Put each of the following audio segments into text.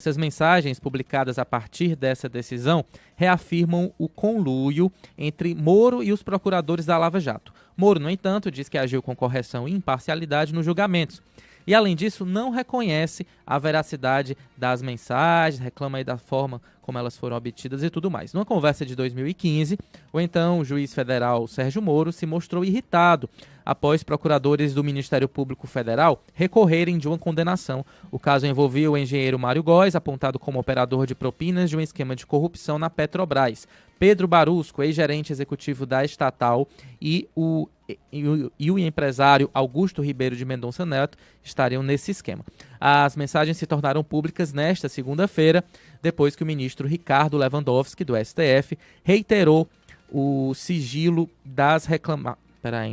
Essas mensagens publicadas a partir dessa decisão reafirmam o conluio entre Moro e os procuradores da Lava Jato. Moro, no entanto, diz que agiu com correção e imparcialidade nos julgamentos. E, além disso, não reconhece a veracidade das mensagens, reclama aí da forma como elas foram obtidas e tudo mais. Numa conversa de 2015, o então juiz federal Sérgio Moro se mostrou irritado após procuradores do Ministério Público Federal recorrerem de uma condenação. O caso envolvia o engenheiro Mário Góes, apontado como operador de propinas de um esquema de corrupção na Petrobras. Pedro Barusco, ex-gerente executivo da estatal, e o empresário Augusto Ribeiro de Mendonça Neto estariam nesse esquema. As mensagens se tornaram públicas nesta segunda-feira, depois que o ministro Ricardo Lewandowski, do STF, reiterou o sigilo das reclamações.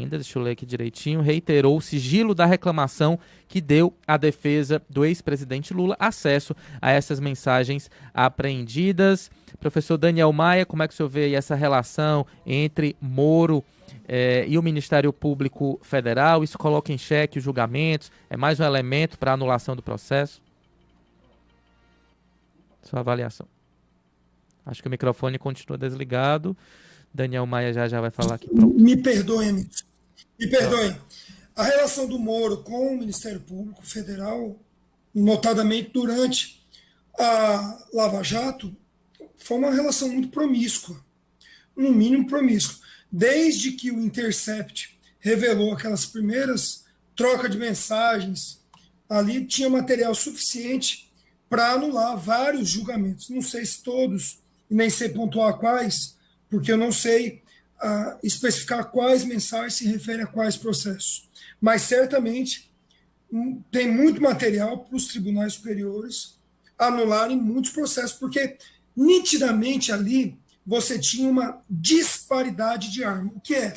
Deixa eu ler aqui direitinho. Reiterou o sigilo da reclamação que deu à defesa do ex-presidente Lula acesso a essas mensagens apreendidas. Professor Daniel Maia, como é que o senhor vê aí essa relação entre Moro e o Ministério Público Federal? Isso coloca em xeque os julgamentos? É mais um elemento para anulação do processo? Sua avaliação. Acho que o microfone continua desligado. Daniel Maia já vai falar aqui. Pronto. Me perdoem, amigos. Me perdoem. A relação do Moro com o Ministério Público Federal, notadamente durante a Lava Jato, foi uma relação muito promíscua, no mínimo promíscua. Desde que o Intercept revelou aquelas primeiras trocas de mensagens, ali tinha material suficiente para anular vários julgamentos. Não sei se todos, e nem sei pontuar quais, porque eu não sei especificar quais mensagens se referem a quais processos. Mas certamente tem muito material para os tribunais superiores anularem muitos processos, porque nitidamente ali você tinha uma disparidade de arma. O que é?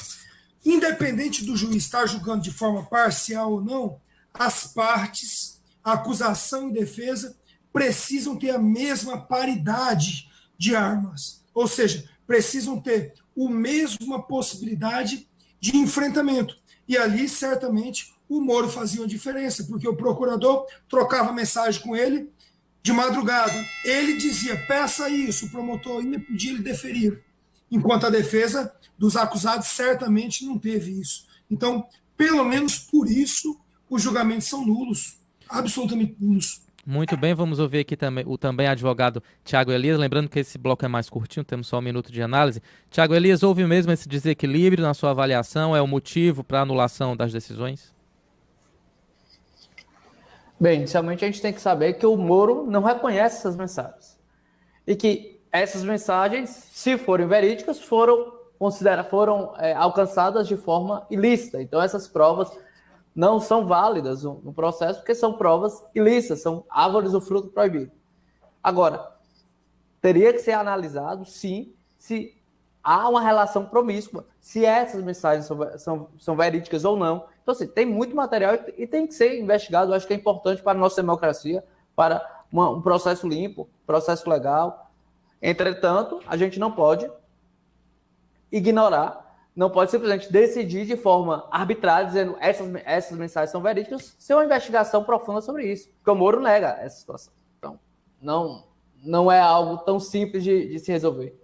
Independente do juiz estar julgando de forma parcial ou não, as partes, a acusação e defesa, precisam ter a mesma paridade de armas. Ou seja, precisam ter a mesma possibilidade de enfrentamento. E ali, certamente, o Moro fazia uma diferença, porque o procurador trocava mensagem com ele de madrugada. Ele dizia, peça isso, o promotor ia pedir, ele deferia. Enquanto a defesa dos acusados certamente não teve isso. Então, pelo menos por isso, os julgamentos são nulos, absolutamente nulos. Muito bem, vamos ouvir aqui também o também advogado Tiago Elias, lembrando que esse bloco é mais curtinho, temos só um minuto de análise. Tiago Elias, houve mesmo esse desequilíbrio na sua avaliação? É o motivo para a anulação das decisões? Bem, inicialmente a gente tem que saber que o Moro não reconhece essas mensagens. E que essas mensagens, se forem verídicas, foram alcançadas de forma ilícita. Então essas provas não são válidas no processo, porque são provas ilícitas, são árvores do fruto proibido. Agora, teria que ser analisado, sim, se há uma relação promíscua, se essas mensagens são verídicas ou não. Então, assim, tem muito material e tem que ser investigado. Eu acho que é importante para a nossa democracia, para um processo limpo, processo legal. Entretanto, a gente não pode ignorar, não pode simplesmente decidir de forma arbitrária, dizendo essas mensagens são verídicas, sem uma investigação profunda sobre isso. Porque o Moro nega essa situação. Então, não é algo tão simples de se resolver.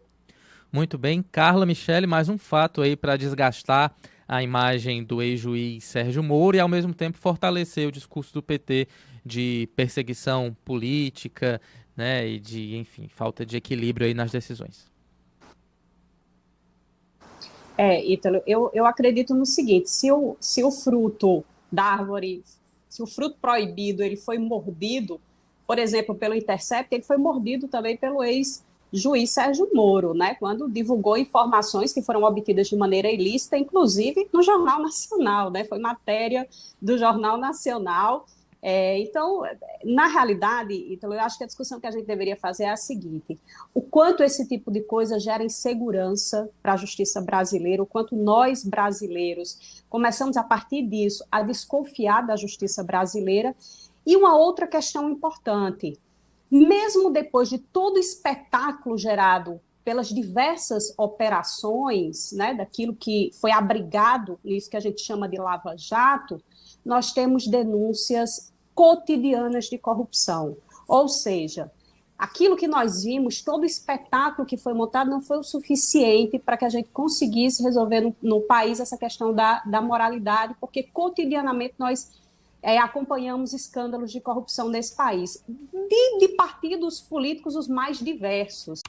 Muito bem. Carla Michele, mais um fato aí para desgastar a imagem do ex-juiz Sérgio Moro e, ao mesmo tempo, fortalecer o discurso do PT de perseguição política, né, e de, enfim, falta de equilíbrio aí nas decisões. Ítalo, eu acredito no seguinte, se o fruto da árvore, se o fruto proibido ele foi mordido, por exemplo, pelo Intercept, ele foi mordido também pelo ex-juiz Sérgio Moro, né, quando divulgou informações que foram obtidas de maneira ilícita, inclusive no Jornal Nacional, né, foi matéria do Jornal Nacional. Então, na realidade, Ítalo, eu acho que a discussão que a gente deveria fazer é a seguinte: o quanto esse tipo de coisa gera insegurança para a justiça brasileira, o quanto nós, brasileiros, começamos, a partir disso, a desconfiar da justiça brasileira. E uma outra questão importante, mesmo depois de todo o espetáculo gerado pelas diversas operações, né, daquilo que foi abrigado, isso que a gente chama de Lava Jato, nós temos denúncias cotidianas de corrupção. Ou seja, aquilo que nós vimos, todo o espetáculo que foi montado não foi o suficiente para que a gente conseguisse resolver no país essa questão da moralidade, porque cotidianamente nós acompanhamos escândalos de corrupção nesse país, de partidos políticos os mais diversos.